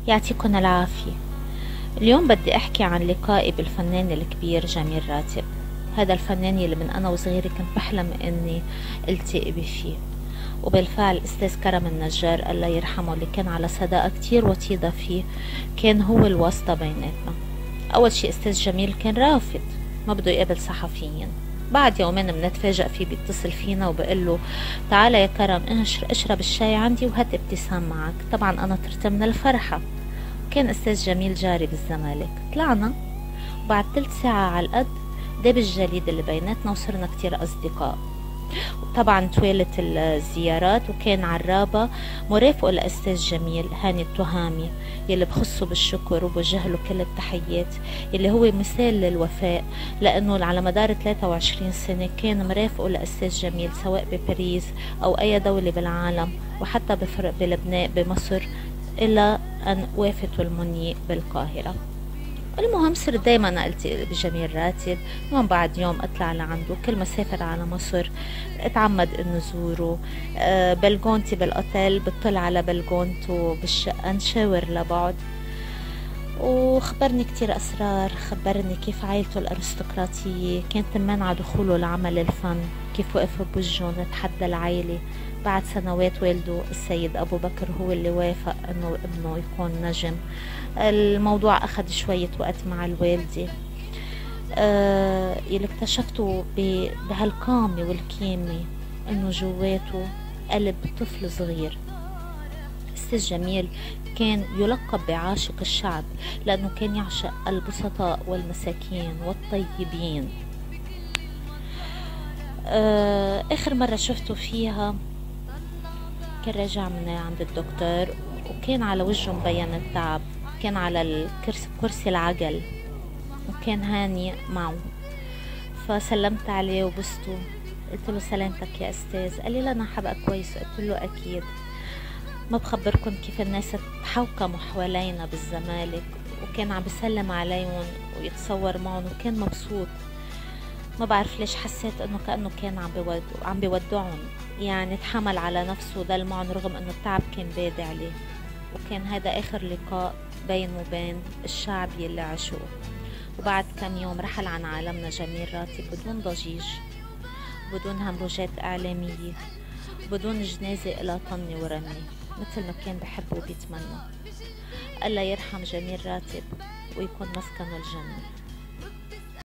يعطيكم العافية. اليوم بدي أحكي عن لقائي بالفنان الكبير جميل راتب. هذا الفنان اللي من أنا وصغيرة كنت بحلم إني التقي فيه. وبالفعل أستاذ كرم النجار الله يرحمه اللي كان على صداقة كتير وطيدة فيه كان هو الواسطة بيناتنا. أول شي أستاذ جميل كان رافض، ما بده يقابل صحفيين. بعد يومين بنتفاجأ فيه بيتصل فينا وبقول له تعال يا كرم اشرب الشاي عندي وهات ابتسام معك. طبعا أنا طرت من الفرحة. كان أستاذ جميل جاري بالزمالك. طلعنا وبعد 3 ساعة على القد داب الجليد اللي بيناتنا وصرنا كتير أصدقاء. طبعا توالت الزيارات وكان عرابة مرافقه لأستاذ جميل هاني التهامي يلي بخصه بالشكر وبوجه له كل التحيات، يلي هو مثال للوفاء، لأنه على مدار 23 سنة كان مرافقه لأستاذ جميل سواء بباريس أو أي دولة بالعالم، وحتى بلبنان بمصر، إلى أن وافته المنية بالقاهرة. المهم صرت دايما التقي بجميل راتب. يوم بعد يوم اطلع لعنده، كل ما سافر على مصر اتعمد انه زوره. بلغونتي بالاوتيل بطل على بلغونته بالشقة، نشاور لبعض. وخبرني كتير أسرار، خبرني كيف عائلته الأرستقراطية كانت تمنع دخوله لعمل الفن، كيف وقف بوجهه نتحدى العائلة. بعد سنوات والده السيد أبو بكر هو اللي وافق أنه ابنه يكون نجم. الموضوع أخذ شوية وقت مع الوالدة. اللي اكتشفته بهالقامة والكيمة أنه جواته قلب طفل صغير. أستاذ جميل كان يلقب بعاشق الشعب لأنه كان يعشق البسطاء والمساكين والطيبين. آخر مرة شفته فيها كان راجع من عند الدكتور وكان على وجهه مبين التعب، كان على كرسي العجل وكان هاني معه. فسلمت عليه وبسته، قلت له سلامتك يا أستاذ. قال لي لا أنا حبقى كويس. قلت له أكيد، ما بخبركن كيف الناس تحوكموا حوالينا بالزمالك، وكان عم بسلم عليهم ويتصور معهم وكان مبسوط. ما بعرف ليش حسيت انه كأنه كان عم بيودعهم، يعني تحمل على نفسه ضل معهم رغم انه التعب كان بادي عليه. وكان هذا اخر لقاء بينه وبين الشعب يلي عاشوه. وبعد كم يوم رحل عن عالمنا جميل راتب بدون ضجيج، بدون همبوجات اعلامية، بدون جنازة إلى طني ورمي، مثل ما كان بحب وبيتمنى. الله يرحم جميل راتب ويكون مسكنه الجنة.